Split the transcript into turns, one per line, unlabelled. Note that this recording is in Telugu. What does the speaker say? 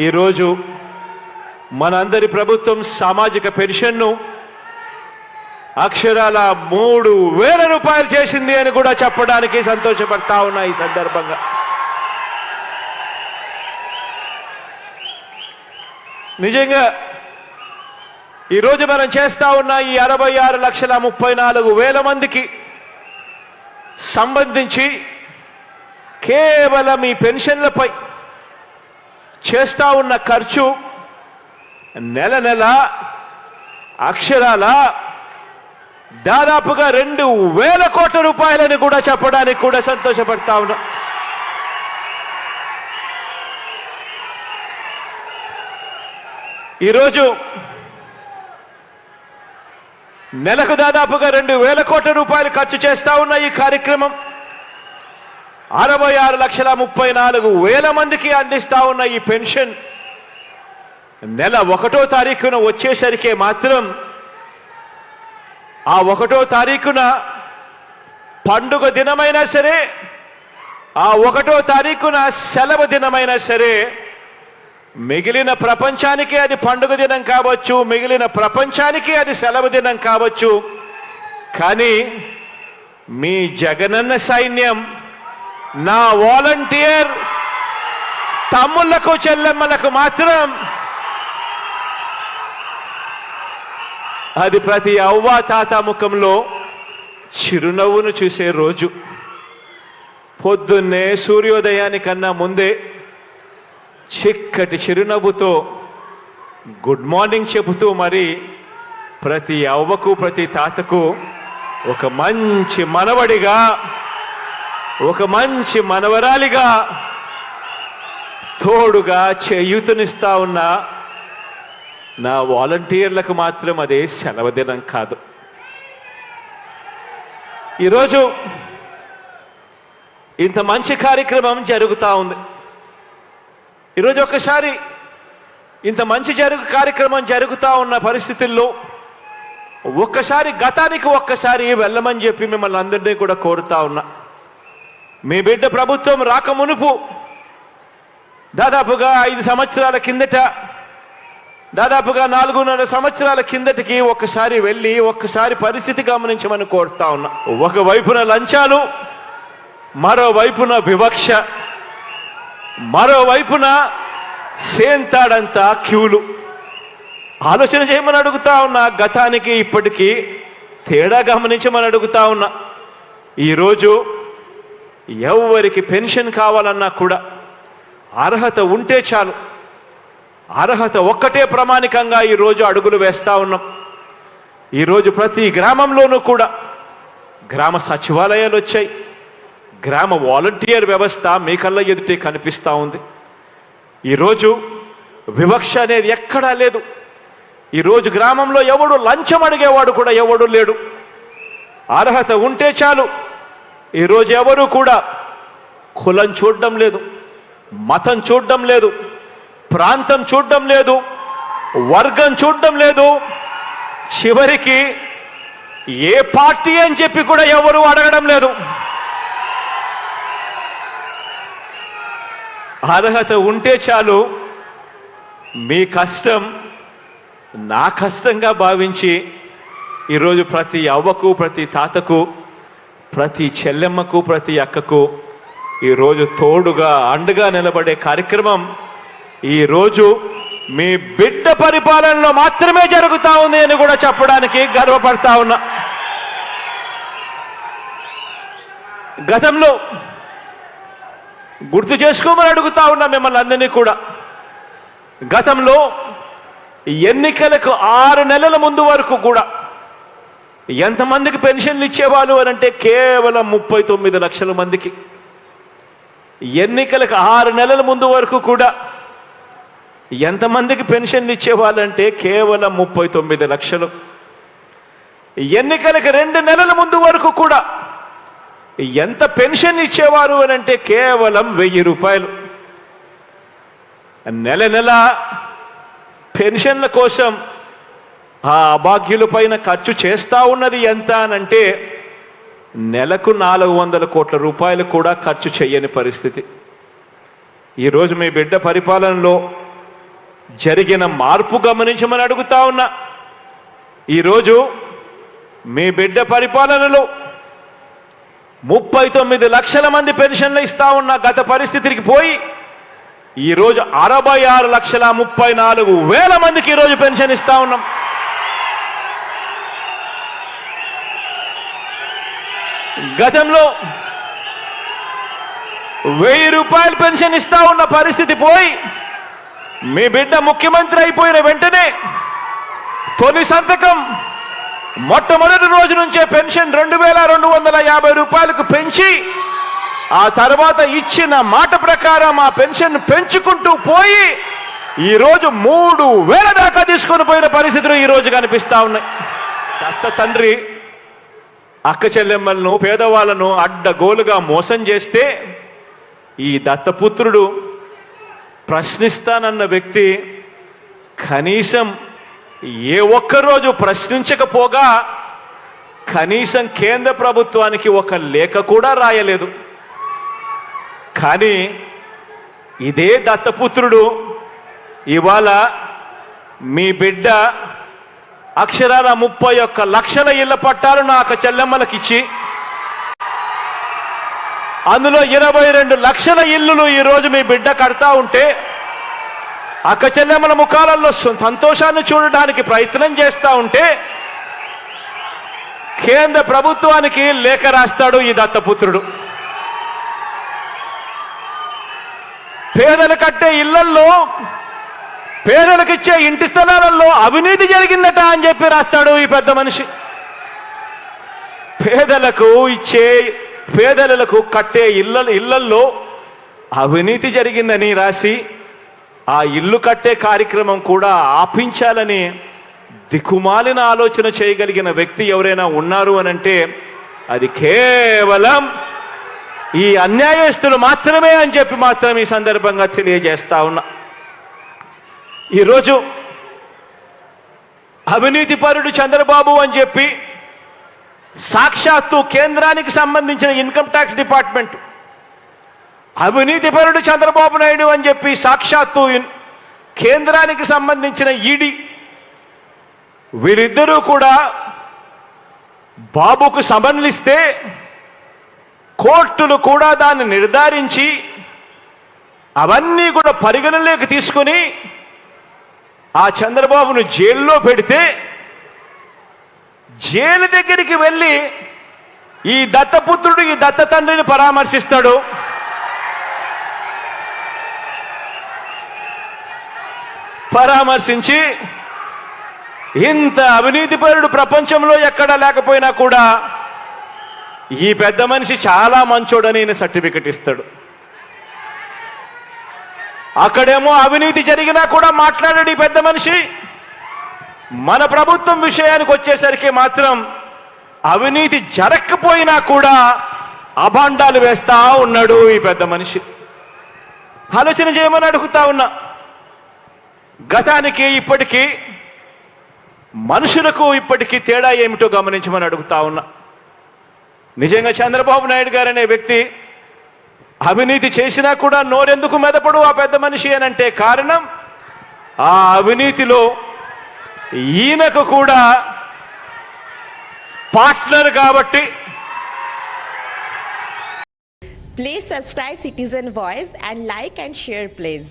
ఈరోజు మనందరి ప్రభుత్వం సామాజిక పెన్షన్ను అక్షరాల 3,000 రూపాయలు చేసింది అని కూడా చెప్పడానికి సంతోషపడతా ఉన్నా. ఈ సందర్భంగా నిజంగా ఈరోజు మనం చేస్తా ఉన్న ఈ 66,34,000 మందికి సంబంధించి కేవలం ఈ పెన్షన్లపై చేస్తా ఉన్న ఖర్చు నెల నెల అక్షరాల దాదాపుగా 2,000 కోట్ల రూపాయలని కూడా చెప్పడానికి కూడా సంతోషపడతా ఉన్నా. ఈరోజు నెలకు దాదాపుగా 2,000 కోట్ల రూపాయలు ఖర్చు చేస్తా ఉన్న ఈ కార్యక్రమం 66,34,000 మందికి అందిస్తా ఉన్న ఈ పెన్షన్ నెల 1వ తారీఖున వచ్చేసరికి మాత్రం ఆ 1వ తారీఖున పండుగ దినమైనా సరే, ఆ 1వ తారీఖున సెలవు దినమైనా సరే, మిగిలిన ప్రపంచానికి అది పండుగ దినం కావచ్చు, మిగిలిన ప్రపంచానికి అది సెలవు దినం కావచ్చు. కానీ మీ జగనన్న సైన్యం, నా వాలంటీర్ తమ్ముళ్లకు చెల్లెమ్మలకు మాత్రం అది ప్రతి అవ్వ తాత ముఖంలో చిరునవ్వును చూసే రోజు. పొద్దున్నే సూర్యోదయానికన్నా ముందే చిక్కటి చిరునవ్వుతో గుడ్ మార్నింగ్ చెబుతూ మరి ప్రతి అవ్వకు ప్రతి తాతకు ఒక మంచి మనవడిగా, ఒక మంచి మనవరాలిగా తోడుగా చేయూతనిస్తా ఉన్న నా వాలంటీర్లకు మాత్రం అదే సెలవు దినం కాదు. ఈరోజు ఇంత మంచి కార్యక్రమం జరుగుతూ ఉంది. ఈరోజు ఒక్కసారి ఇంత మంచి కార్యక్రమం జరుగుతూ ఉన్న పరిస్థితుల్లో ఒక్కసారి గతానికి ఒక్కసారి వెళ్ళమని చెప్పి మిమ్మల్ని అందరినీ కూడా కోరుతా ఉన్నా. మీ బిడ్డ ప్రభుత్వం రాకమునుపు దాదాపుగా 5 సంవత్సరాల కిందట, దాదాపుగా 4.5 సంవత్సరాల కిందటికి ఒక్కసారి వెళ్ళి ఒక్కసారి పరిస్థితి గమనించమని కోరుతా ఉన్నా. ఒకవైపున లంచాలు, మరోవైపున వివక్ష, మరోవైపున సేంతాడంతా క్యూలు. ఆలోచన చేయమని అడుగుతా ఉన్నా. గతానికి ఇప్పటికీ తేడా గమనించమని అడుగుతా ఉన్నా. ఈరోజు ఎవరికి పెన్షన్ కావాలన్నా కూడా అర్హత ఉంటే చాలు. అర్హత ఒక్కటే ప్రమాణికంగా ఈరోజు అడుగులు వేస్తా ఉన్నాం. ఈరోజు ప్రతి గ్రామంలోనూ కూడా గ్రామ సచివాలయాలు వచ్చాయి. గ్రామ వాలంటీర్ వ్యవస్థ మీ కళ్ళ ఎదుటే కనిపిస్తూ ఉంది. ఈరోజు వివక్ష అనేది ఎక్కడా లేదు. ఈరోజు గ్రామంలో ఎవడు లంచం అడిగేవాడు కూడా ఎవడు లేడు. అర్హత ఉంటే చాలు. ఈరోజు ఎవరు కూడా కులం చూడడం లేదు, మతం చూడడం లేదు, ప్రాంతం చూడడం లేదు, వర్గం చూడడం లేదు, చివరికి ఏ పార్టీ అని చెప్పి కూడా ఎవరు అడగడం లేదు. అర్హత ఉంటే చాలు. మీ కష్టం నా కష్టంగా భావించి ఈరోజు ప్రతి అవ్వకు, ప్రతి తాతకు, ప్రతి చెల్లెమ్మకు, ప్రతి అక్కకు ఈరోజు తోడుగా అండగా నిలబడే కార్యక్రమం ఈరోజు మీ బిడ్డ పరిపాలనలో మాత్రమే జరుగుతూ ఉంది అని కూడా చెప్పడానికి గర్వపడతా ఉన్నా. గతంలో గుర్తు చేసుకోమని అడుగుతా ఉన్నా మిమ్మల్ని అందరినీ కూడా. గతంలో ఎన్నికలకు 6 నెలల ముందు వరకు కూడా ఎంతమందికి పెన్షన్లు ఇచ్చేవాళ్ళు అని అంటే కేవలం 39 లక్షల మందికి. ఎన్నికలకు 6 నెలల ముందు వరకు కూడా ఎంతమందికి పెన్షన్లు ఇచ్చేవాళ్ళంటే కేవలం 39 లక్షలు. ఎన్నికలకు 2 నెలల ముందు వరకు కూడా ఎంత పెన్షన్ ఇచ్చేవారు అని అంటే కేవలం 1000 రూపాయలు. నెల నెల పెన్షన్ల కోసం ఆ అభాగ్యుల పైన ఖర్చు చేస్తా ఉన్నది ఎంత అనంటే నెలకు 400 కోట్ల రూపాయలు కూడా ఖర్చు చేయని పరిస్థితి. ఈరోజు మీ బిడ్డ పరిపాలనలో జరిగిన మార్పు గమనించమని అడుగుతా ఉన్నా. ఈరోజు మీ బిడ్డ పరిపాలనలో 39 లక్షల మంది పెన్షన్లు ఇస్తా ఉన్న గత పరిస్థితికి పోయి ఈరోజు 66,34,000 మందికి ఈరోజు పెన్షన్ ఇస్తా ఉన్నాం. గతంలో 1000 రూపాయలు పెన్షన్ ఇస్తా ఉన్న పరిస్థితి పోయి మీ బిడ్డ ముఖ్యమంత్రి అయిపోయిన వెంటనే తొలి సంతకం మొట్టమొదటి రోజు నుంచే పెన్షన్ 2,250 రూపాయలకు పెంచి ఆ తర్వాత ఇచ్చిన మాట ప్రకారం ఆ పెన్షన్ పెంచుకుంటూ పోయి ఈరోజు 3,000 దాకా తీసుకొని పోయిన పరిస్థితులు ఈరోజు కనిపిస్తా ఉన్నాయి. దత్త తండ్రి అక్క చెల్లెమ్మలను పేదవాళ్లను అడ్డగోలుగా మోసం చేస్తే ఈ దత్తపుత్రుడు ప్రశ్నిస్తానన్న వ్యక్తి కనీసం ఏ ఒక్కరోజు ప్రశ్నించకపోగా కనీసం కేంద్ర ప్రభుత్వానికి ఒక లేఖ కూడా రాయలేదు. కానీ ఇదే దత్తపుత్రుడు ఇవాళ మీ బిడ్డ అక్షరాల 31 లక్షల ఇళ్ల పట్టాలు నా అక్క చెల్లెమ్మలకిచ్చి అందులో 22 లక్షల ఇల్లులు ఈరోజు మీ బిడ్డ కడతా ఉంటే అక్క చెల్లెమ్మల ముఖాలలో సంతోషాన్ని చూడడానికి ప్రయత్నం చేస్తా ఉంటే కేంద్ర ప్రభుత్వానికి లేఖ రాస్తాడు ఈ దత్తపుత్రుడు. పేదలు కట్టే ఇళ్లల్లో పేదలకిచ్చే ఇంటి స్థలాలలో అవినీతి జరిగిందట అని చెప్పి రాస్తాడు ఈ పెద్ద మనిషి. పేదలకు కట్టే ఇళ్లల్లో అవినీతి జరిగిందని రాసి ఆ ఇల్లు కట్టే కార్యక్రమం కూడా ఆపించాలని దిక్కుమాలిన ఆలోచన చేయగలిగిన వ్యక్తి ఎవరైనా ఉన్నారు అనంటే అది కేవలం ఈ అన్యాయస్తులు మాత్రమే అని చెప్పి మాత్రం ఈ సందర్భంగా తెలియజేస్తా ఉన్నా. ఈరోజు అవినీతిపరుడు చంద్రబాబు అని చెప్పి సాక్షాత్తు కేంద్రానికి సంబంధించిన ఇన్కమ్ ట్యాక్స్ డిపార్ట్మెంట్, అవినీతిపరుడు చంద్రబాబు నాయుడు అని చెప్పి సాక్షాత్తు కేంద్రానికి సంబంధించిన ఈడీ, వీరిద్దరూ కూడా బాబుకు సమన్లిస్తే కోర్టులు కూడా దాన్ని నిర్ధారించి అవన్నీ కూడా పరిగణలోకి తీసుకొని ఆ చంద్రబాబును జైల్లో పెడితే జైలు దగ్గరికి వెళ్ళి ఈ దత్తపుత్రుడు ఈ దత్త తండ్రిని పరామర్శిస్తాడు. పరామర్శించి ఇంత అవినీతిపరుడు ప్రపంచంలో ఎక్కడా లేకపోయినా కూడా ఈ పెద్ద మనిషి చాలా మంచోడని ఈయన సర్టిఫికెట్ ఇస్తాడు. అక్కడేమో అవినీతి జరిగినా కూడా మాట్లాడాడు ఈ పెద్ద మనిషి. మన ప్రభుత్వం విషయానికి వచ్చేసరికి మాత్రం అవినీతి జరగకపోయినా కూడా అభాండాలు వేస్తా ఉన్నాడు ఈ పెద్ద మనిషి. ఆలోచన చేయమని అడుగుతా ఉన్నా. గతానికి ఇప్పటికీ మనుషులకు ఇప్పటికీ తేడా ఏమిటో గమనించమని అడుగుతా ఉన్నా. నిజంగా చంద్రబాబు నాయుడు గారు అనే వ్యక్తి అవినీతి చేసినా కూడా నోరెందుకు మెదపడు ఆ పెద్ద మనిషి అనంటే కారణం ఆ అవినీతిలో ఈయనకు కూడా పార్ట్నర్ కాబట్టి.
Please subscribe Citizen Voice and like and share please.